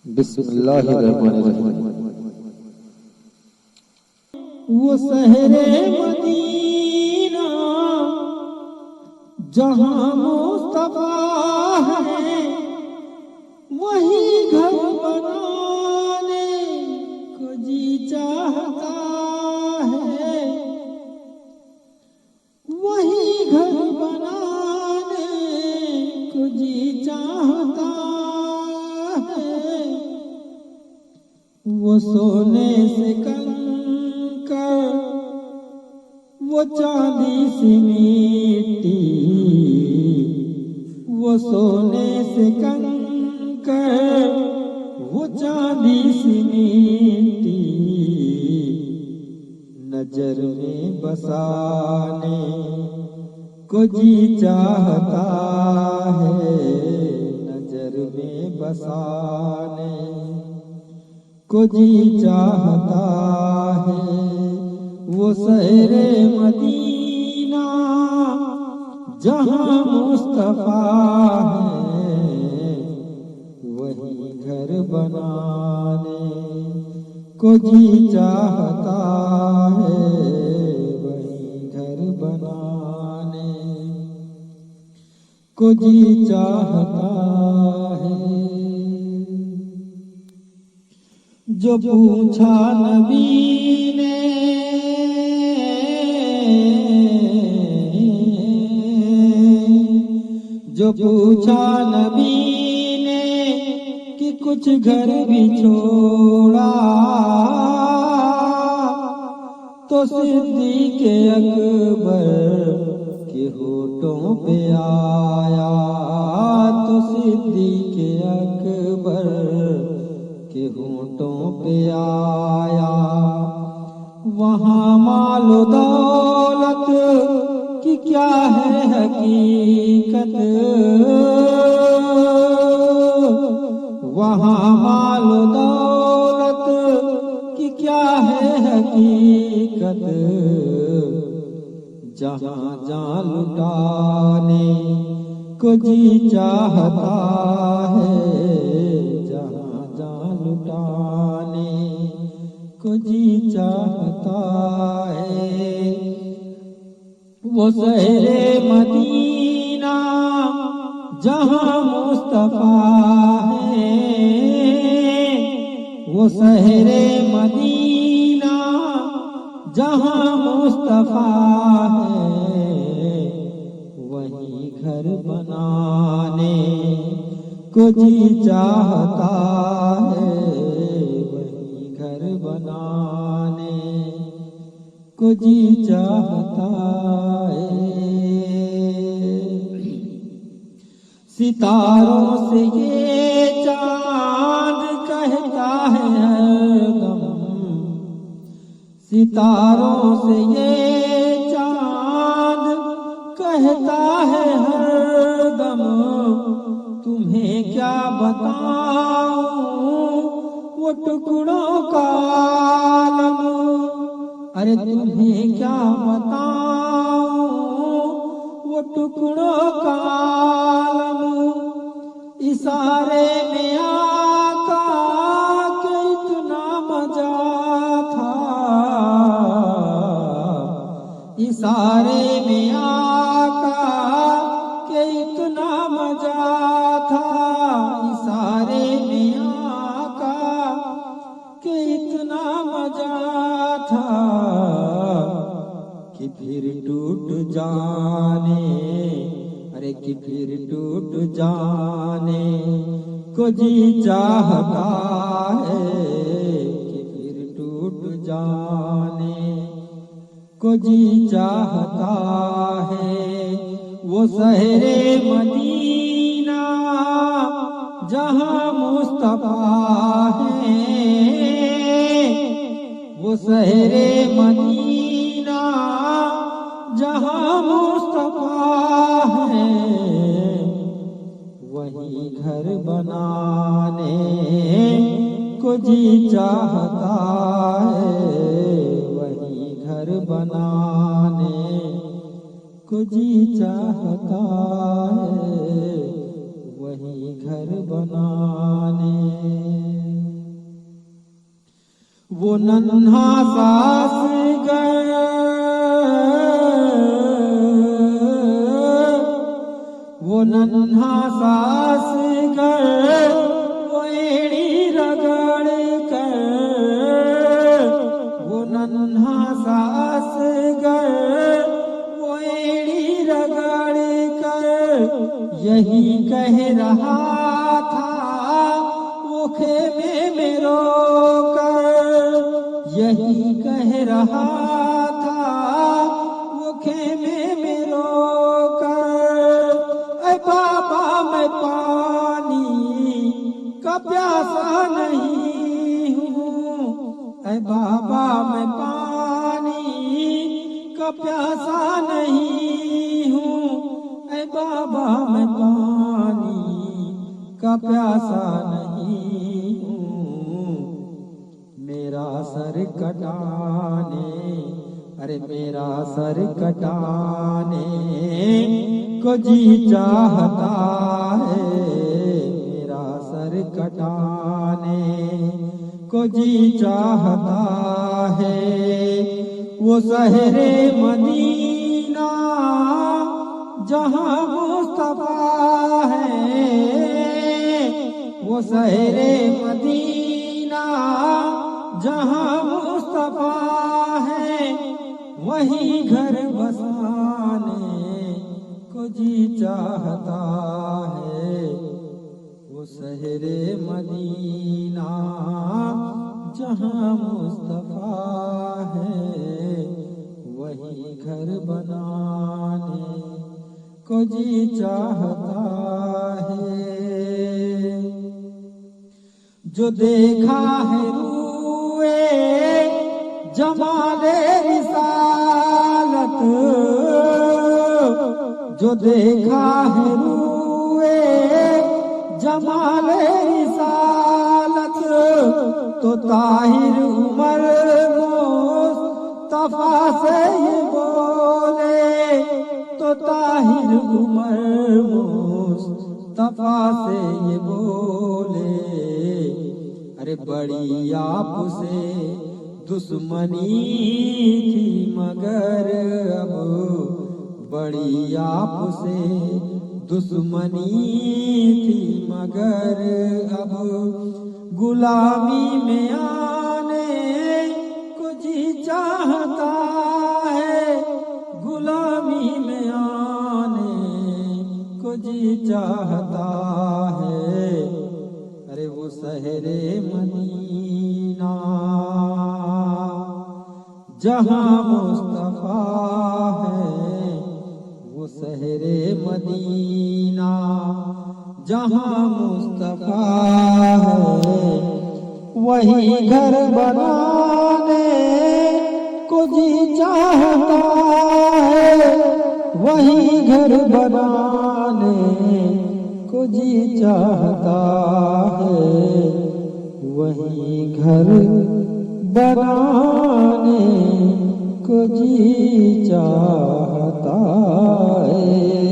बिस्मिल्लाहिर्रहमानिर्रहीम। वो शहरे मदीना जहाँ मुस्तफा है, वही घर बनाने को जी चाहता है। वही घर बनाने को जी चाहता है। वो सोने से कंकर, वो चांदी सी मिट्टी, वो सोने से कंकर, वो चांदी सी मिट्टी, नजर में बसाने को जी चाहता है। नजर में बसाने को जी चाहता है। वो शहरे मदीना जहाँ मुस्तफा है, वही घर बनाने को जी चाहता है। वही घर बनाने को जी चाहता है। जो पूछा नबी ने जो पूछा नबी ने कि कुछ घर भी छोड़ा, तो सिद्दीक़ अकबर के होठों पे आया। तो सिद्दीक़ अकबर के होठों पे आया। वहाँ मालो दौलत की क्या है हकीकत, वहाँ मालो दौलत की क्या है हकीकत, जहाँ जान लुटाने को जी चाहता है। जहाँ जान लुटाने को जी चाहता है। वो शहरे मदीना जहाँ मुस्तफा है, वो शहरे मदीना जहाँ मुस्तफा है, वही घर बनाने को जी चाहता है। वही घर बनाने को जी चाहता है। सितारों से ये चांद कहता है हरदम, सितारों से ये चांद कहता है हरदम, तुम्हें क्या बताऊं वो टुकड़ों का आलम। अरे तुम्हें क्या बताऊं वो टुकड़ों का आलम। इशारे में आका के इतना मजा था, इशारे में आका के इतना मजा था। इशारे में आका के इतना मजा था कि फिर टूट जाने, अरे कि फिर टूट जाने को जी चाहता है। कि फिर टूट जाने को जी चाहता है। वो शहरे मदीना जहाँ मुस्तफा है, वो शहरे मदीना जहाँ मुस्तफा है, वही घर बनाने को जी चाहता है। वही घर बनाने को जी चाहता है। वही घर बनाने वो नन्हा सासगर, वो नन्हा सासगर, वो एड़ी रगड़ कर, वो नन्हा सासगर, वो एड़ी रगड़ कर यही कह रहा था वो खेमे में रोकर, यही कह रहा था वो खेमे में रोकर, ऐ बाबा मैं पानी का प्यासा नहीं हूँ, ऐ बाबा मैं पानी का प्यासा नहीं हूँ, ऐ बाबा मैं पानी का प्यासा नहीं हूँ। मेरा सर कटाने, अरे मेरा सर कटाने को जी चाहता है, मेरा सर कटाने को जी चाहता है। वो शहरे मदीना जहाँ मुस्तफा है, वो शहरे मदीना जहाँ मुस्तफा है, वही घर बसाने को जी चाहता है। वो शहरे मदीना जहाँ मुस्तफा है, वही घर बनाने को जी चाहता है। जो देखा है रूए जमाले रिसालत, जो देखा है रूए जमाले रिसालत, तो ताहिर उमर मुस्तफा से ये बोले, तो ताहिर उमर मुस्तफा से ये बोले, अरे बड़ी आपसे दुश्मनी थी मगर अब, बड़ी आपसे दुश्मनी थी मगर अब, गुलामी में आने को जी चाहता है, गुलामी में आने को जी चाहता है। अरे वो शहरे मदीना जहाँ मुस्तफा है, वो शहरे मदीना जहाँ मुस्तफा है, वही घर बनाने को जी चाहता है, वही घर बनाने को जी चाहता है, वही घर बनाने को जी चाहता है।